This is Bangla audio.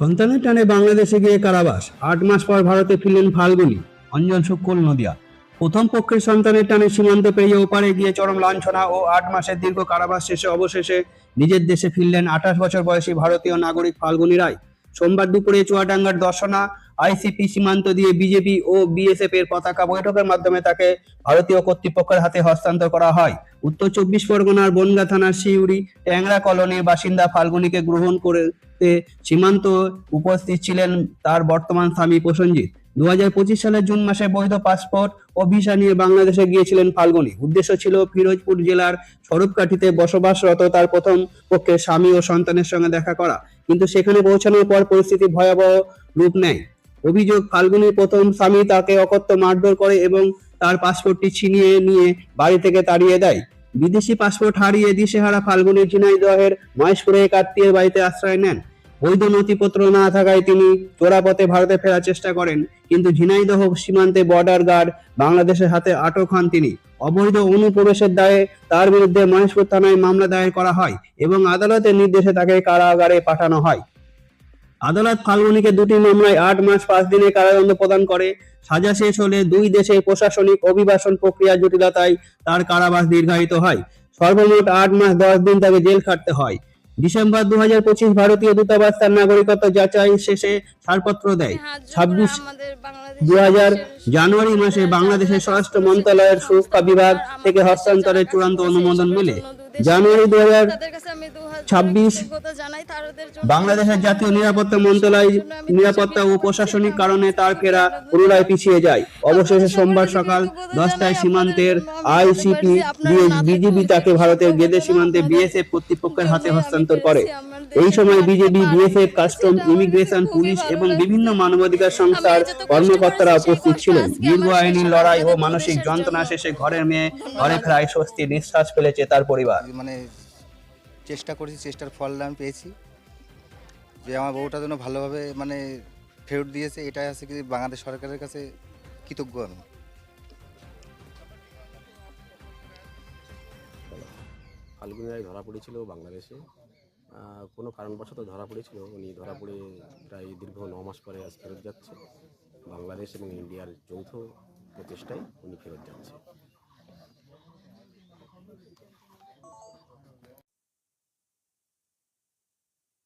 সন্তানের টানে বাংলাদেশে গিয়ে কারাবাস, ৮ মাস পর ভারতে ফিরলেন ফাল্গুনী। অঞ্জন শুক্ল, নদিয়া। প্রথম পক্ষের সন্তানের টানে সীমান্ত পেরিয়ে ওপারে গিয়ে চরম লাঞ্ছনা ও ৮ মাসের দীর্ঘ কারাবাস শেষে অবশেষে নিজের দেশে ফিরলেন ২৮ বছর বয়সী ভারতীয় নাগরিক ফাল্গুনী রায়। সোমবার দুপুরে চুয়াডাঙ্গার দর্শনা আইসিপি সীমান্ত দিয়ে বিজেপি ও বিএসএফ এর পতাকা বৈঠকের মাধ্যমে তাকে ভারতীয় কর্তৃপক্ষের হাতে হস্তান্তর করা হয়। উত্তর ২৪ পরগনার বনগাঁ থানার শিউরি ট্যাংরা কলোনির বাসিন্দা ফাল্গুনীকে গ্রহণ করতে সীমান্ত উপস্থিত ছিলেন তার বর্তমান স্বামী প্রসেনজিৎ। ২০২৫ সালের জুন মাসে বৈধ পাসপোর্ট ও ভিসা নিয়ে বাংলাদেশে গিয়েছিলেন ফাল্গুনী। উদ্দেশ্য ছিল ফিরোজপুর জেলার স্বরূপকাঠিতে বসবাসরত তার প্রথম পক্ষের স্বামী ও সন্তানের সঙ্গে দেখা করা, কিন্তু সেখানে পৌঁছানোর পর পরিস্থিতি ভয়াবহ রূপ নেয়। অভিযোগ, ফাল্গুনীর প্রথম স্বামী তাকে অকথ্য মারধর করে এবং তার পাসপোর্টটি ছিনিয়ে নিয়ে বাড়ি থেকে তাড়িয়ে দেয়। বিদেশি পাসপোর্ট হারিয়ে দিশেহারা ফাল্গুনী ঝিনাইদহের মহেশপুরে এক আত্মীয়ের বাড়িতে আশ্রয় নেন। বৈধ নথিপত্র না থাকায় তিনি চোরাপথে ভারতে ফেরার চেষ্টা করেন, কিন্তু ঝিনাইদহ সীমান্তে বর্ডার গার্ড বাংলাদেশের হাতে আটক হন তিনি। অবৈধ অনুপ্রবেশের দায়ে তার বিরুদ্ধে মহেশপুর থানায় মামলা দায়ের করা হয় এবং আদালতের নির্দেশে তাকে কারাগারে পাঠানো হয়। আদালত ফাল্গুনীকে দুটি মামলায় ৮ মাস ৫ দিনের কারাদণ্ড প্রদান করে। সাজা শেষ হলে দুই দেশের প্রশাসনিক অভিবাসন প্রক্রিয়া জটিলতায় তার কারাবাস দীর্ঘায়িত হয়। সর্বমোট ৮ মাস ১০ দিন তাকে জেল খাটতে হয়। ডিসেম্বর ২০২৫ ভারতীয় দূতাবাস তার নাগরিকত্ব যাচাই শেষে ছাড়পত্র দেয়। ২৬ জানুয়ারি মাসে বাংলাদেশের স্বরাষ্ট্র মন্ত্রণালয়ের সুরক্ষা বিভাগ থেকে হস্তান্তরের চূড়ান্ত অনুমোদন মেলে। জানুয়ারি ২০২৬ বাংলাদেশের জাতীয় নিরাপত্তা মন্ত্রণালয় নিরাপত্তা ও প্রশাসনিক কারণে তার ফেরা পুনরায় পিছিয়ে যায়। অবশেষে সোমবার সকাল ১০টায় সীমান্তের আইসিপি বিজিবি তাকে ভারতের গেদে সীমান্তে বিএসএফ কর্তৃপক্ষের হাতে হস্তান্তর করে। এই সময় BJP, BSF, custom, immigration, police এবং বিভিন্ন মানবাধিকার সংস্থার কর্মকর্তারা উপস্থিত ছিলেন। দীর্ঘ আইনি লড়াই ও মানসিক যন্ত্রণা শেষে ঘরের মেয়ে ঘরে ফেরায় স্বস্তির নিঃশ্বাস ফেলেছে তার পরিবার। চেষ্টা করেছি, চেষ্টার ফল আমি পেয়েছি যে আমার বউটা যেন ভালোভাবে ফেরত দিয়েছে, এটাই আছে কি বাংলাদেশ সরকারের কাছে কৃতজ্ঞ আমি। ফাল্গুনী রায় ধরা পড়েছিল বাংলাদেশে, কোনো কারণবশত ধরা পড়েছিল। উনি ধরা পড়ে প্রায় দীর্ঘ ৯ মাস পরে আজ ফেরত যাচ্ছে। বাংলাদেশ এবং ইন্ডিয়ার যৌথ প্রচেষ্টায় উনি ফেরত যাচ্ছে।